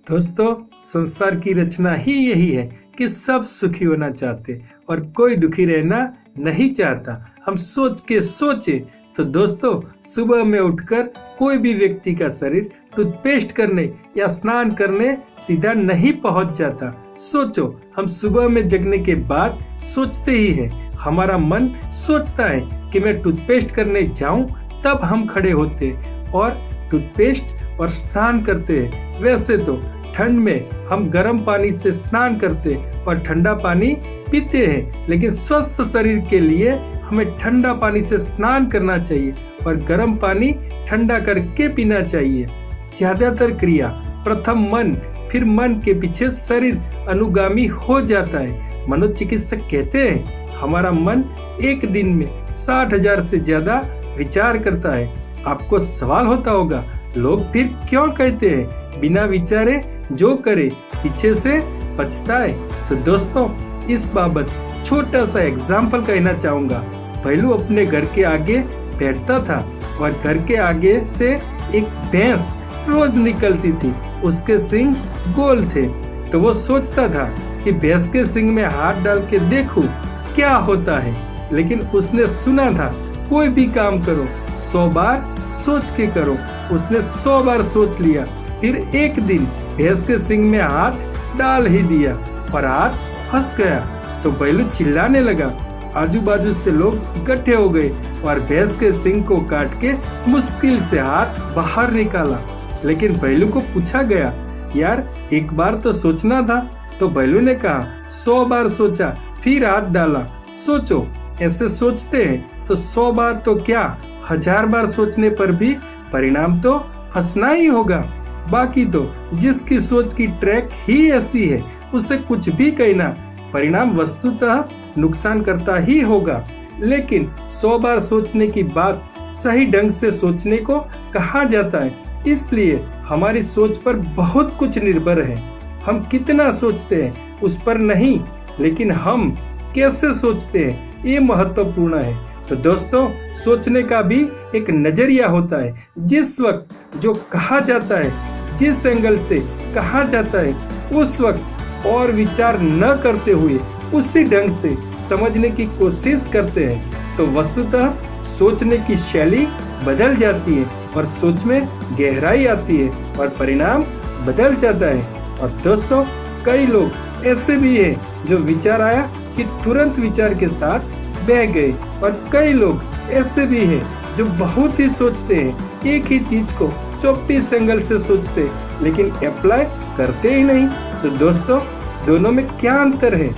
दोस्तों, संसार की रचना ही यही है कि सब सुखी होना चाहते और कोई दुखी रहना नहीं चाहता। हम सोच के सोचे तो दोस्तों, सुबह में उठकर कोई भी व्यक्ति का शरीर टूथपेस्ट करने या स्नान करने सीधा नहीं पहुंच जाता। सोचो, हम सुबह में जगने के बाद सोचते ही हैं। हमारा मन सोचता है कि मैं टूथपेस्ट करने जाऊं, तब हम खड़े होते और टूथपेस्ट और स्नान करते हैं। वैसे तो ठंड में हम गर्म पानी से स्नान करते और ठंडा पानी पीते हैं, लेकिन स्वस्थ शरीर के लिए हमें ठंडा पानी से स्नान करना चाहिए और गर्म पानी ठंडा करके पीना चाहिए। ज्यादातर क्रिया प्रथम मन, फिर मन के पीछे शरीर अनुगामी हो जाता है। मनोचिकित्सक कहते हैं हमारा मन एक दिन में 60,000 से ज्यादा विचार करता है। आपको सवाल होता होगा, लोग फिर क्यों कहते हैं बिना विचारे जो करे पीछे से पछताए। तो दोस्तों, इस बाबत छोटा सा एग्जाम्पल कहना चाहूंगा। भैलू अपने घर के आगे बैठता था और घर के आगे से एक भैंस रोज निकलती थी। उसके सींग गोल थे, तो वो सोचता था कि भैंस के सींग में हाथ डाल के देखूं क्या होता है। लेकिन उसने सुना था कोई भी काम करो 100 बार सोच के करो। उसने 100 बार सोच लिया, फिर एक दिन भैंस के सींग में हाथ डाल ही दिया और हाथ फंस गया। तो बैलू चिल्लाने लगा। आजू बाजू से लोग इकट्ठे हो गए और भैंस के सींग को काट के मुश्किल से हाथ बाहर निकाला। लेकिन बैलू को पूछा गया, यार एक बार तो सोचना था। तो बैलू ने कहा, 100 बार सोचा, फिर हाथ डाला। सोचो, ऐसे सोचते हैं तो 100 बार तो क्या, 1000 बार सोचने पर भी परिणाम तो हंसना ही होगा। बाकी तो जिसकी सोच की ट्रैक ही ऐसी है, उसे कुछ भी कहना परिणाम वस्तुतः नुकसान करता ही होगा। लेकिन 100 बार सोचने की बात सही ढंग से सोचने को कहा जाता है। इसलिए हमारी सोच पर बहुत कुछ निर्भर है। हम कितना सोचते हैं उस पर नहीं, लेकिन हम कैसे सोचते हैं ये महत्वपूर्ण है। तो दोस्तों, सोचने का भी एक नजरिया होता है। जिस वक्त जो कहा जाता है, जिस एंगल से कहा जाता है, उस वक्त और विचार न करते हुए उसी ढंग से समझने की कोशिश करते हैं तो वस्तुतः सोचने की शैली बदल जाती है और सोच में गहराई आती है और परिणाम बदल जाता है। और दोस्तों, कई लोग ऐसे भी हैं जो विचार आया कि तुरंत विचार के साथ बह गए और कई लोग ऐसे भी हैं जो बहुत ही सोचते हैं, एक ही चीज को 24 एंगल से सोचते लेकिन अप्लाई करते ही नहीं। तो दोस्तों, दोनों में क्या अंतर है?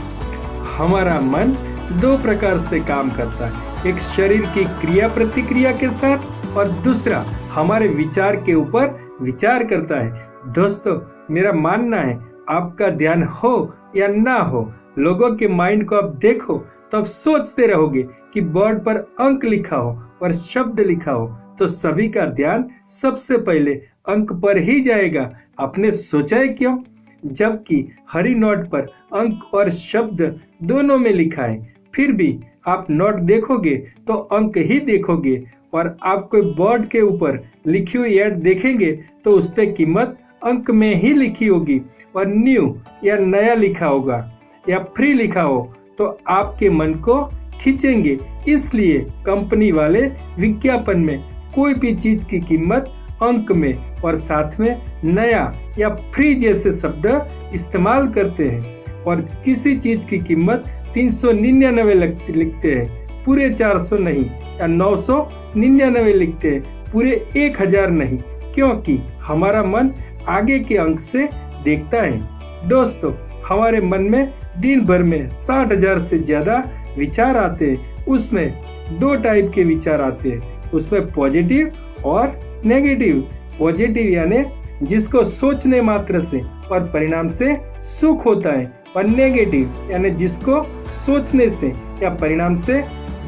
हमारा मन 2 प्रकार से काम करता है, एक शरीर की क्रिया प्रतिक्रिया के साथ और दूसरा हमारे विचार के ऊपर विचार करता है। दोस्तों, मेरा मानना है आपका ध्यान हो या ना हो, लोगों के माइंड को आप देखो तो आप सोचते रहोगे कि बोर्ड पर अंक लिखा हो और शब्द लिखा हो तो सभी का ध्यान सबसे पहले अंक पर ही जाएगा। आपने सोचा है क्यों? जबकि हरी नोट पर अंक और शब्द दोनों में लिखा है, फिर भी आप नोट देखोगे तो अंक ही देखोगे और आप कोई बोर्ड के ऊपर लिखी हुई ऐड देखेंगे तो उस पे कीमत अंक में ही लिखी होगी और न्यू या नया लिखा होगा या फ्री लिखा हो तो आपके मन को खींचेंगे। इसलिए कंपनी वाले विज्ञापन में कोई भी चीज की कीमत अंक में और साथ में नया या फ्री जैसे शब्द इस्तेमाल करते हैं और किसी चीज की कीमत 399 लिखते हैं, पूरे 400 नहीं, या 999 लिखते हैं, पूरे 1000 नहीं, क्योंकि हमारा मन आगे के अंक से देखता है। दोस्तों, हमारे मन में दिन भर में 60,000 से ज्यादा विचार आते हैं। उसमें 2 टाइप के विचार आते हैं, उसमें पॉजिटिव और नेगेटिव। पॉजिटिव यानी जिसको सोचने मात्र से और परिणाम से सुख होता है, और नेगेटिव यानी जिसको सोचने से या परिणाम से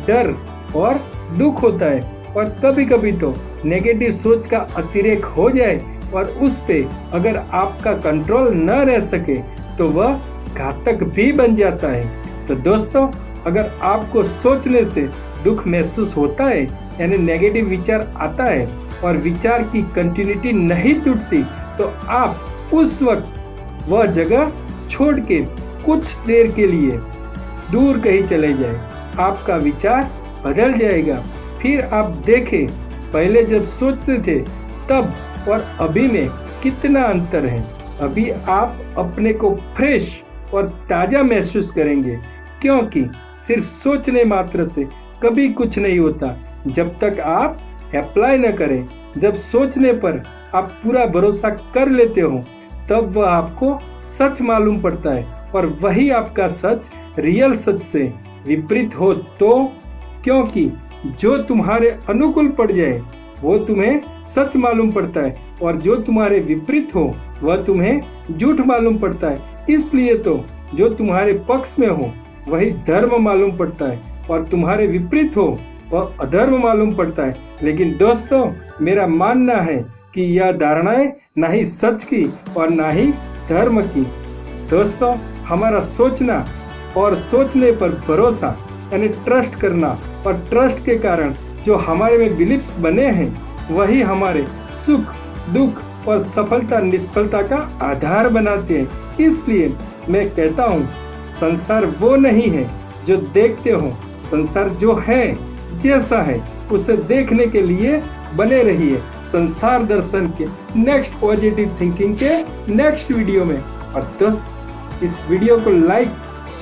डर और दुख होता है। और कभी कभी तो नेगेटिव सोच का अतिरेक हो जाए और उस पे अगर आपका कंट्रोल न रह सके तो वह घातक भी बन जाता है। तो दोस्तों, अगर आपको सोचने से दुख महसूस होता है यानी नेगेटिव विचार आता है और विचार की कंटिन्यूटी नहीं टूटती तो आप उस वक्त वह जगह छोड़ के कुछ देर के लिए दूर कहीं चले जाए, आपका विचार बदल जाएगा। फिर आप देखें पहले जब सोचते थे तब और अभी में कितना अंतर है। अभी आप अपने को फ्रेश और ताजा महसूस करेंगे, क्योंकि सिर्फ सोचने मात्र से कभी कुछ नहीं होता जब तक आप अप्लाई न करें। जब सोचने पर आप पूरा भरोसा कर लेते हो तब वह आपको सच मालूम पड़ता है, और वही आपका सच रियल सच से विपरीत हो तो, क्योंकि जो तुम्हारे अनुकूल पड़ जाए वो तुम्हें सच मालूम पड़ता है, और जो तुम्हारे विपरीत हो वह तुम्हें झूठ मालूम पड़ता है। इसलिए तो जो तुम्हारे पक्ष में हो वही धर्म मालूम पड़ता है, और तुम्हारे विपरीत हो वह अधर्म मालूम पड़ता है। लेकिन दोस्तों, मेरा मानना है कि यह धारणाएं ना ही सच की और ना ही धर्म की। दोस्तों, हमारा सोचना और सोचने पर भरोसा यानी ट्रस्ट करना, और ट्रस्ट के कारण जो हमारे में बिलीफ्स बने हैं वही हमारे सुख दुख और सफलता निष्फलता का आधार बनाते हैं। इसलिए मैं कहता हूँ, संसार वो नहीं है जो देखते हो, संसार जो है जैसा है उसे देखने के लिए बने रहिए संसार दर्शन के नेक्स्ट पॉजिटिव थिंकिंग के नेक्स्ट वीडियो में। और दोस्त, इस वीडियो को लाइक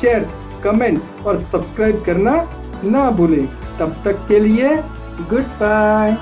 शेयर कमेंट और सब्सक्राइब करना ना भूलें। तब तक के लिए गुड बाय।